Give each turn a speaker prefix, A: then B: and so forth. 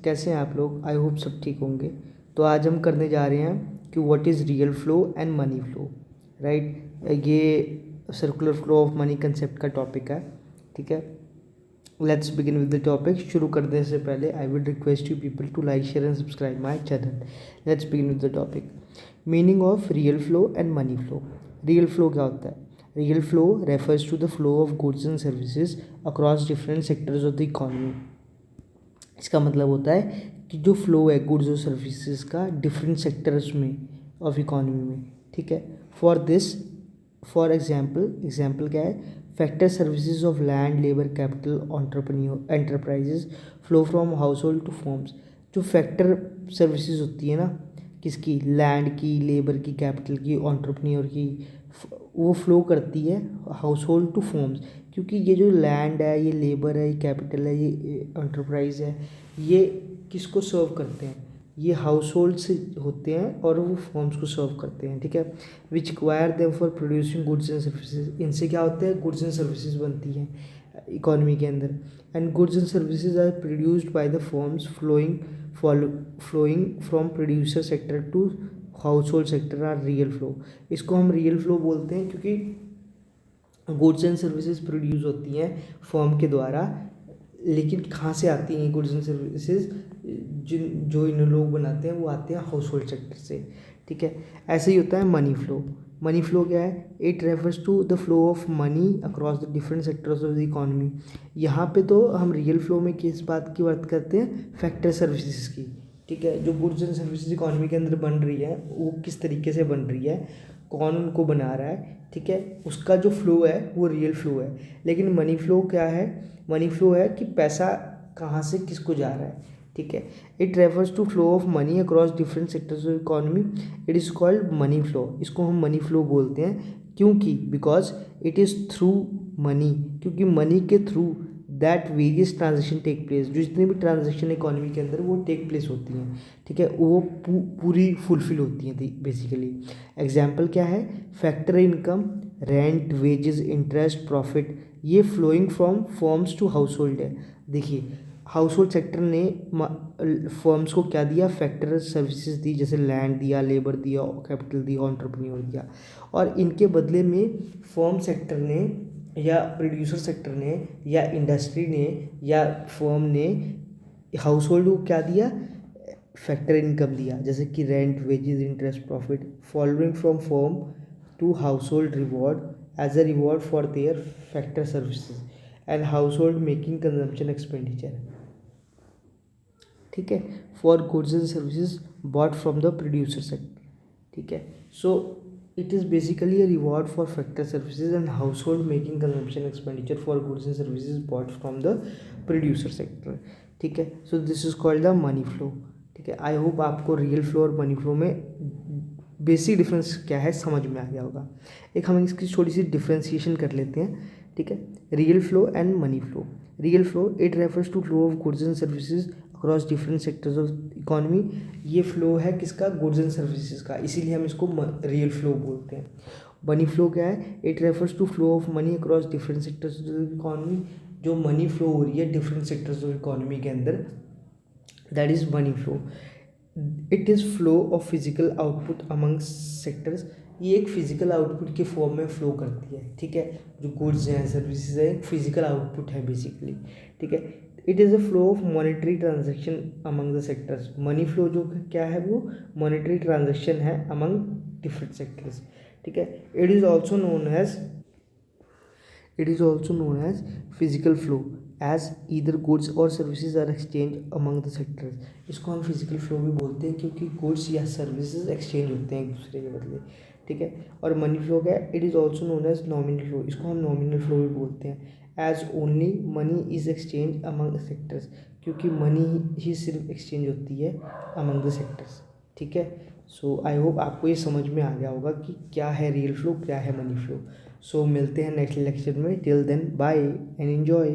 A: कैसे हैं आप लोग? आई होप सब ठीक होंगे। तो आज हम करने जा रहे हैं कि what is real flow and money flow, right. ये circular flow of money concept का टॉपिक है, ठीक है। Let's begin with the topic. शुरू करने से पहले I would request you people to like, share and subscribe my channel. Let's begin with the topic. Meaning of real flow and money flow. Real flow क्या होता है? Real flow refers to the flow of goods and services across different sectors of the economy. इसका मतलब होता है कि जो flow है गुड्स और सर्विसेज का डिफरेंट सेक्टर्स में ऑफ इकोनॉमी में, ठीक है। फॉर एग्जाम्पल क्या है? Factor services of land, labour, capital, enterprises flow from house hold two forms. जो फैक्टर सर्विसेज होती है ना, किसकी? लैंड की, लेबर की, कैपिटल की, एंटरप्रेन्योर की, वो फ्लो करती है हाउस होल्ड टू फॉर्म्स। क्योंकि ये जो लैंड है, ये लेबर है, ये कैपिटल है, ये एंटरप्राइज है, ये किसको सर्व करते हैं? ये हाउस होल्ड से होते हैं और वो फॉर्म्स को सर्व करते हैं, ठीक है। Which require them for producing goods and services. इनसे क्या होता है? गुड्स एंड सर्विसेज बनती हैं इकोनॉमी के अंदर। And goods and services are produced by the firms flowing from producer sector to household sector are real flow. इसको हम रियल फ्लो बोलते हैं क्योंकि गुड्स एंड सर्विसेज प्रोड्यूस होती हैं फर्म के द्वारा, लेकिन कहाँ से आती हैं गुड्स एंड सर्विसेज? जो इन लोग बनाते हैं वो आते हैं हाउस होल्ड सेक्टर से, ठीक है। ऐसे ही होता है मनी फ्लो। मनी फ्लो क्या है? It refers to the flow of money across the different sectors of the economy. यहाँ पे तो हम रियल फ्लो में किस बात की बात करते हैं? फैक्टर सर्विसेज की, ठीक है। जो गुड्स एंड सर्विसेज इकोनॉमी के अंदर बन रही है वो किस तरीके से बन रही है, कौन उनको बना रहा है, ठीक है। उसका जो फ्लो है वो रियल फ्लो है। लेकिन मनी फ्लो क्या है? मनी फ्लो है कि पैसा कहाँ से किसको जा रहा है, ठीक है। It refers to flow of money across different sectors of economy. It is called money flow. इसको हम मनी फ्लो बोलते हैं क्योंकि because it is through money, क्योंकि मनी के थ्रू that various transaction take place. जो जितनी भी ट्रांजेक्शन इकोनॉमी के अंदर वो टेक प्लेस होती हैं, ठीक है, वो पूरी फुलफिल होती हैं बेसिकली। एग्जाम्पल क्या है? Factor income, rent, wages, interest, profit, ये flowing from firms to household है। देखिए, हाउस होल्ड सेक्टर ने फर्म्स को क्या दिया? फैक्टर सर्विसेज दी, जैसे लैंड दिया, लेबर दिया, कैपिटल दिया, एंटरप्रेन्योर दिया। और इनके बदले में फर्म सेक्टर ने या प्रोड्यूसर सेक्टर ने या इंडस्ट्री ने या फर्म ने हाउस होल्ड को क्या दिया? फैक्टर इनकम दिया, जैसे कि rent, wages, interest, profit, following from firm to household reward as a reward for their factor services and household making consumption expenditure, ठीक है, for goods and services bought from the producer sector, ठीक है। So it is basically a reward for factor services and household making consumption expenditure for goods and services bought from the producer sector, ठीक है। So this is called the money flow, ठीक है। I hope आपको real flow और money flow में basic difference क्या है समझ में आ गया होगा। एक हम इसकी थोड़ी सी डिफ्रेंसिएशन कर लेते हैं, ठीक है। Real flow and money flow. Real flow it refers to flow of goods and services across different sectors of economy. ये फ्लो है किसका? गुड्स एंड सर्विसेज का, इसीलिए हम इसको रियल फ्लो बोलते हैं। मनी फ्लो क्या है? It refers to flow of money across different sectors of economy. जो मनी फ्लो हो रही है डिफरेंट सेक्टर्स ऑफ इकोनॉमी के अंदर, that is money flow. It is flow of physical output among sectors. ये एक फिजिकल आउटपुट के form में फ्लो करती है, ठीक है। जो गुड्स हैं, सर्विसेज है, एक फिजिकल आउटपुट है बेसिकली, ठीक है। It is a flow of monetary transaction among the sectors. Money flow जो क्या है वो मॉनेटरी ट्रांजेक्शन है अमंग डिफरेंट सेक्टर्स, ठीक है। It is also known as physical flow as either goods और services are exchange among the sectors. इसको हम फिजिकल फ्लो भी बोलते हैं क्योंकि गुड्स या सर्विसेज एक्सचेंज होते हैं एक दूसरे के बदले, ठीक है। और मनी फ्लो क्या है? It is also known as nominal flow. इसको हम नॉमिनल फ्लो भी बोलते हैं as only money is exchange among sectors, क्योंकि मनी ही सिर्फ एक्सचेंज होती है अमंग द सेक्टर्स, ठीक है। सो आई होप आपको ये समझ में आ गया होगा कि क्या है रियल फ्लो, क्या है मनी फ्लो। सो मिलते हैं नेक्स्ट लेक्चर में। Till then bye and enjoy.